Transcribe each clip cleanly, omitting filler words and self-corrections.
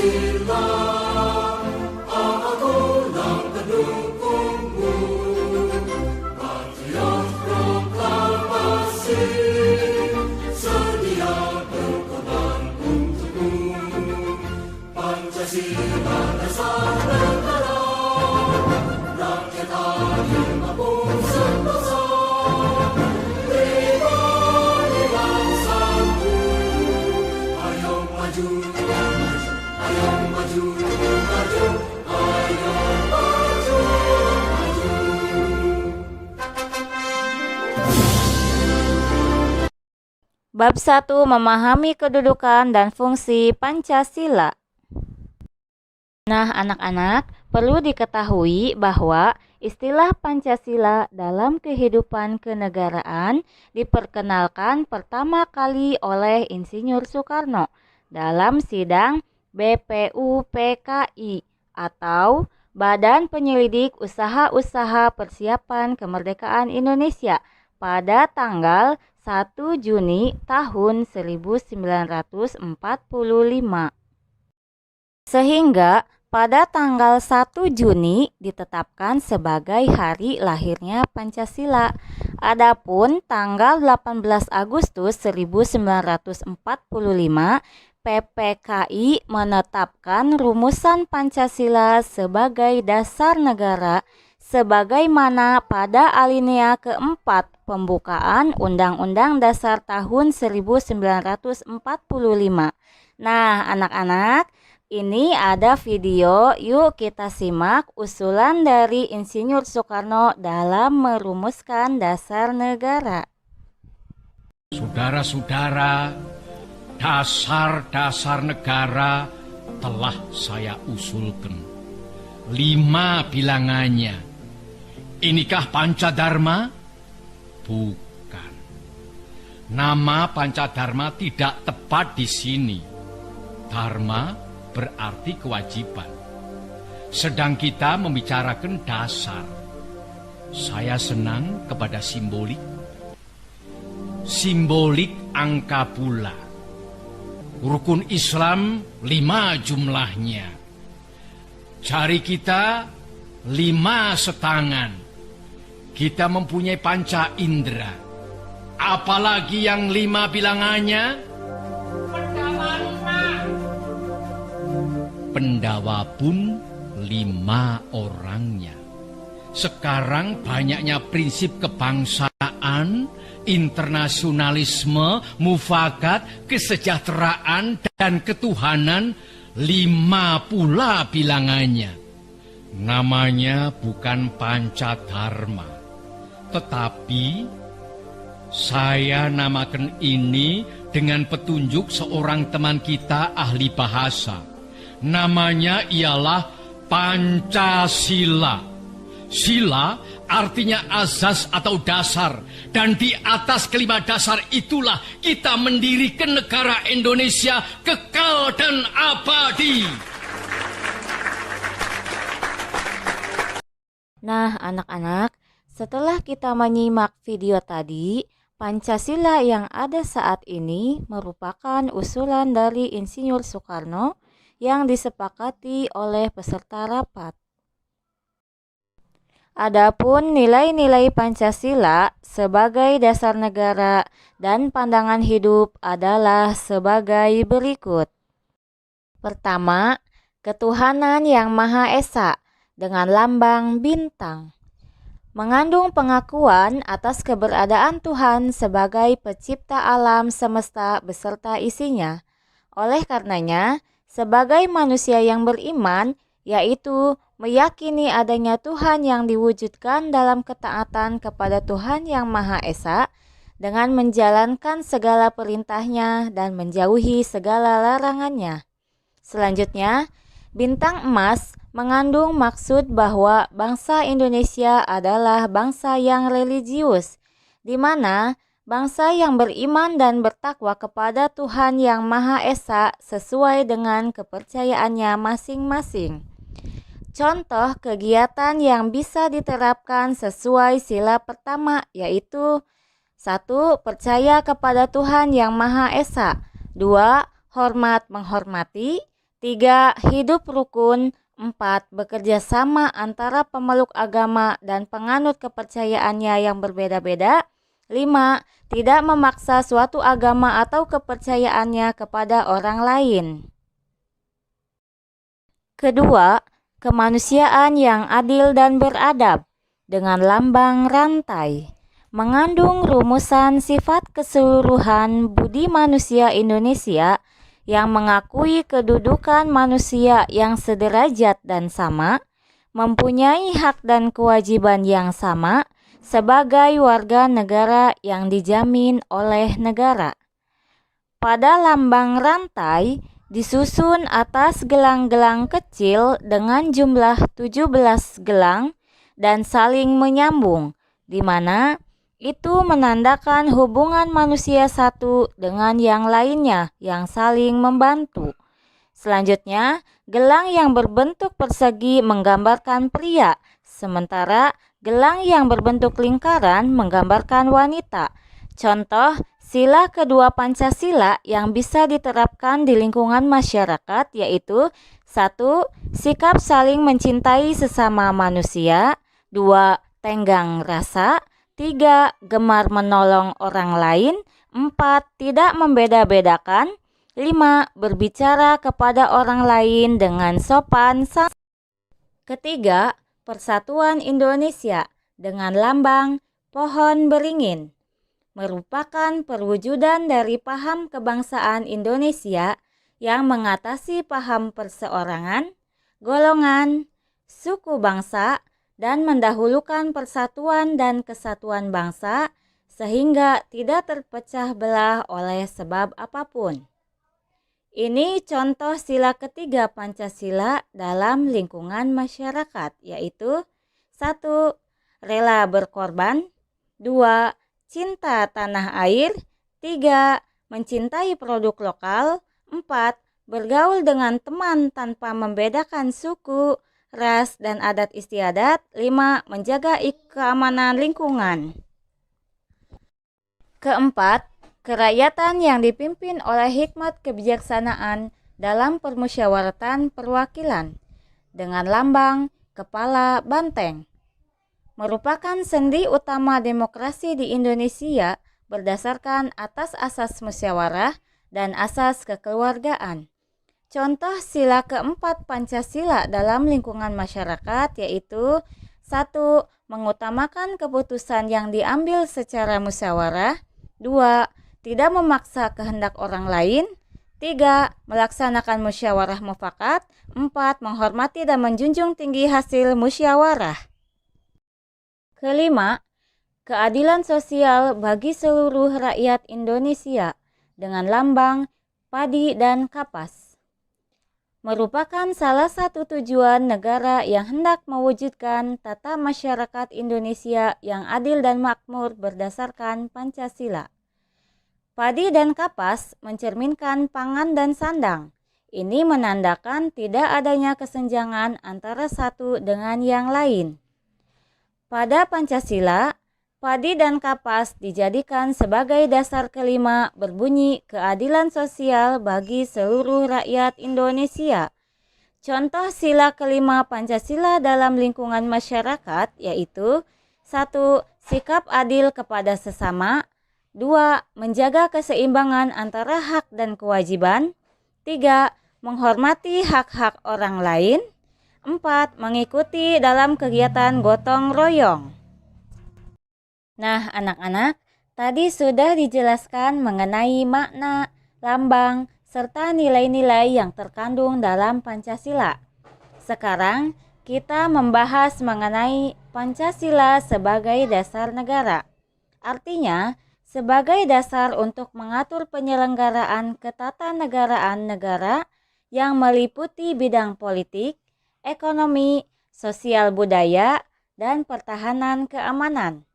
Pancasila, aku lang pendukungmu. Patriot proklamasi, sedia berkorban untukmu. Pancasila dasar negara, rakyat adil maupun sentosa. Pribadi bangsaku, ayo maju, ayo maju, maju, ayo maju, maju. Bab 1. Memahami kedudukan dan fungsi Pancasila. Nah, anak-anak, perlu diketahui bahwa istilah Pancasila dalam kehidupan kenegaraan diperkenalkan pertama kali oleh Insinyur Soekarno dalam sidang BPUPKI atau Badan Penyelidik Usaha-Usaha Persiapan Kemerdekaan Indonesia pada tanggal 1 Juni tahun 1945. Sehingga pada tanggal 1 Juni ditetapkan sebagai hari lahirnya Pancasila. Adapun tanggal 18 Agustus 1945, PPKI menetapkan rumusan Pancasila sebagai dasar negara sebagaimana pada alinea keempat pembukaan Undang-Undang Dasar tahun 1945. Nah, anak-anak, ini ada video, yuk kita simak usulan dari Insinyur Soekarno dalam merumuskan dasar negara. Saudara-saudara, dasar-dasar negara telah saya usulkan. 5 bilangannya. Inikah Pancadharma? Bukan. Nama Pancadharma tidak tepat di sini. Dharma berarti kewajiban. Sedang kita membicarakan dasar. Saya senang kepada simbolik. Simbolik angka pula. Rukun Islam 5 jumlahnya. Jari kita 5 setangan. Kita mempunyai panca indera. Apalagi yang 5 bilangannya? Pendawa pun 5 orangnya. Sekarang banyaknya prinsip kebangsaan, internasionalisme, mufakat, kesejahteraan, dan ketuhanan. 5 pula bilangannya. Namanya bukan Pancadharma, tetapi saya namakan ini dengan petunjuk seorang teman kita ahli bahasa. Namanya ialah Pancasila. Sila artinya azas atau dasar. Dan di atas kelima dasar itulah kita mendirikan negara Indonesia kekal dan abadi. Nah, anak-anak, setelah kita menyimak video tadi, Pancasila yang ada saat ini merupakan usulan dari Insinyur Soekarno yang disepakati oleh peserta rapat. Adapun nilai-nilai Pancasila sebagai dasar negara dan pandangan hidup adalah sebagai berikut. Pertama, ketuhanan yang Maha Esa dengan lambang bintang. Mengandung pengakuan atas keberadaan Tuhan sebagai pencipta alam semesta beserta isinya. Oleh karenanya, sebagai manusia yang beriman, yaitu meyakini adanya Tuhan yang diwujudkan dalam ketaatan kepada Tuhan yang Maha Esa, dengan menjalankan segala perintahnya dan menjauhi segala larangannya. Selanjutnya, bintang emas mengandung maksud bahwa bangsa Indonesia adalah bangsa yang religius, di mana bangsa yang beriman dan bertakwa kepada Tuhan yang Maha Esa sesuai dengan kepercayaannya masing-masing. Contoh kegiatan yang bisa diterapkan sesuai sila pertama yaitu 1. Percaya kepada Tuhan yang Maha Esa. 2. Hormat menghormati. 3. Hidup rukun. 4. Bekerja sama antara pemeluk agama dan penganut kepercayaannya yang berbeda-beda. 5. Tidak memaksa suatu agama atau kepercayaannya kepada orang lain. Kedua, kemanusiaan yang adil dan beradab dengan lambang rantai mengandung rumusan sifat keseluruhan budi manusia Indonesia yang mengakui kedudukan manusia yang sederajat dan sama, mempunyai hak dan kewajiban yang sama sebagai warga negara yang dijamin oleh negara. Pada lambang rantai disusun atas gelang-gelang kecil dengan jumlah 17 gelang dan saling menyambung, di mana itu menandakan hubungan manusia satu dengan yang lainnya yang saling membantu. Selanjutnya, gelang yang berbentuk persegi menggambarkan pria, sementara gelang yang berbentuk lingkaran menggambarkan wanita. Contoh, sila kedua Pancasila yang bisa diterapkan di lingkungan masyarakat yaitu 1. Sikap saling mencintai sesama manusia. 2. Tenggang rasa. 3. Gemar menolong orang lain. 4. Tidak membeda-bedakan. 5. Berbicara kepada orang lain dengan sopan santun. Ketiga, Persatuan Indonesia dengan lambang pohon beringin merupakan perwujudan dari paham kebangsaan Indonesia yang mengatasi paham perseorangan, golongan, suku bangsa, dan mendahulukan persatuan dan kesatuan bangsa sehingga tidak terpecah belah oleh sebab apapun. Ini contoh sila ketiga Pancasila dalam lingkungan masyarakat, yaitu 1. Rela berkorban. 2. Cinta tanah air. 3. Mencintai produk lokal. 4. Bergaul dengan teman tanpa membedakan suku, ras, dan adat istiadat. 5. Menjaga keamanan lingkungan. Keempat, kerakyatan yang dipimpin oleh hikmat kebijaksanaan dalam permusyawaratan perwakilan dengan lambang kepala banteng merupakan sendi utama demokrasi di Indonesia berdasarkan atas asas musyawarah dan asas kekeluargaan. Contoh sila keempat Pancasila dalam lingkungan masyarakat yaitu 1. Mengutamakan keputusan yang diambil secara musyawarah. 2. Tidak memaksa kehendak orang lain. 3. Melaksanakan musyawarah mufakat. 4. Menghormati dan menjunjung tinggi hasil musyawarah. Kelima, keadilan sosial bagi seluruh rakyat Indonesia dengan lambang padi dan kapas merupakan salah satu tujuan negara yang hendak mewujudkan tata masyarakat Indonesia yang adil dan makmur berdasarkan Pancasila. Padi dan kapas mencerminkan pangan dan sandang. Ini menandakan tidak adanya kesenjangan antara satu dengan yang lain. Pada Pancasila, padi dan kapas dijadikan sebagai dasar kelima berbunyi keadilan sosial bagi seluruh rakyat Indonesia. Contoh sila kelima Pancasila dalam lingkungan masyarakat yaitu 1. Sikap adil kepada sesama. 2. Menjaga keseimbangan antara hak dan kewajiban. 3. Menghormati hak-hak orang lain. 4. Mengikuti dalam kegiatan gotong royong. Nah, anak-anak, tadi sudah dijelaskan mengenai makna, lambang, serta nilai-nilai yang terkandung dalam Pancasila. Sekarang, kita membahas mengenai Pancasila sebagai dasar negara. Artinya, sebagai dasar untuk mengatur penyelenggaraan ketatanegaraan negara yang meliputi bidang politik, ekonomi, sosial budaya, dan pertahanan keamanan.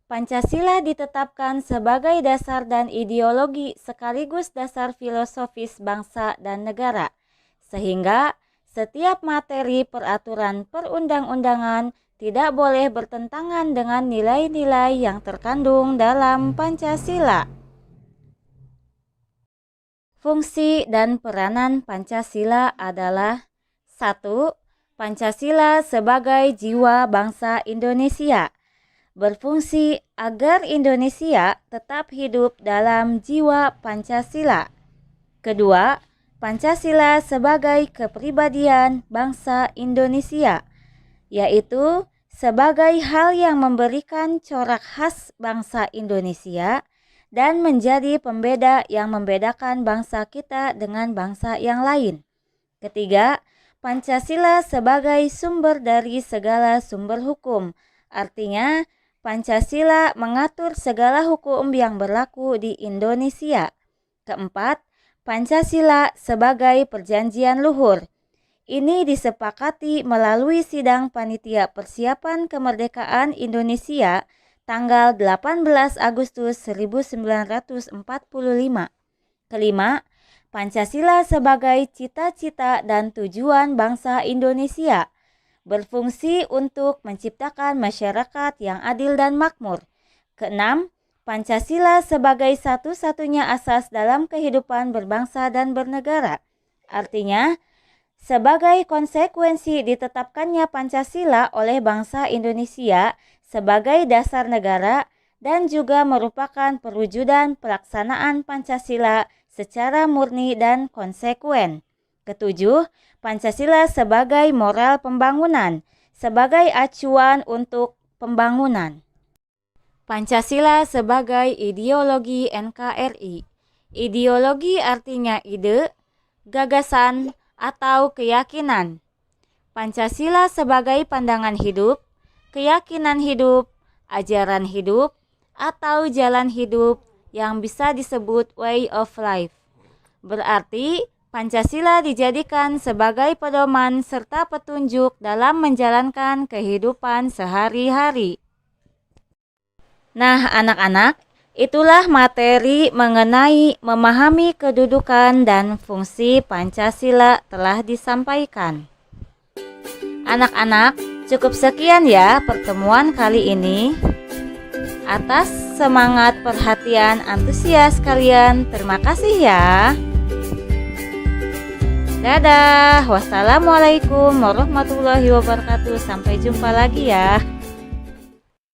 Pancasila ditetapkan sebagai dasar dan ideologi sekaligus dasar filosofis bangsa dan negara, sehingga setiap materi peraturan perundang-undangan tidak boleh bertentangan dengan nilai-nilai yang terkandung dalam Pancasila. Fungsi dan peranan Pancasila adalah 1. Pancasila sebagai jiwa bangsa Indonesia berfungsi agar Indonesia tetap hidup dalam jiwa Pancasila. Kedua, Pancasila sebagai kepribadian bangsa Indonesia, yaitu sebagai hal yang memberikan corak khas bangsa Indonesia dan menjadi pembeda yang membedakan bangsa kita dengan bangsa yang lain. Ketiga, Pancasila sebagai sumber dari segala sumber hukum, artinya Pancasila mengatur segala hukum yang berlaku di Indonesia. Keempat, Pancasila sebagai perjanjian luhur. Ini disepakati melalui sidang Panitia Persiapan Kemerdekaan Indonesia tanggal 18 Agustus 1945. Kelima, Pancasila sebagai cita-cita dan tujuan bangsa Indonesia, berfungsi untuk menciptakan masyarakat yang adil dan makmur. Keenam, Pancasila sebagai satu-satunya asas dalam kehidupan berbangsa dan bernegara. Artinya, sebagai konsekuensi ditetapkannya Pancasila oleh bangsa Indonesia sebagai dasar negara dan juga merupakan perwujudan pelaksanaan Pancasila secara murni dan konsekuen. Ketujuh, Pancasila sebagai moral pembangunan, sebagai acuan untuk pembangunan. Pancasila sebagai ideologi NKRI. Ideologi artinya ide, gagasan, atau keyakinan. Pancasila sebagai pandangan hidup, keyakinan hidup, ajaran hidup, atau jalan hidup yang bisa disebut way of life. Berarti Pancasila dijadikan sebagai pedoman serta petunjuk dalam menjalankan kehidupan sehari-hari. Nah, anak-anak, itulah materi mengenai memahami kedudukan dan fungsi Pancasila telah disampaikan. Anak-anak, cukup sekian ya pertemuan kali ini. Atas semangat perhatian antusias kalian, terima kasih ya. Dadah, wassalamualaikum warahmatullahi wabarakatuh. Sampai jumpa lagi ya.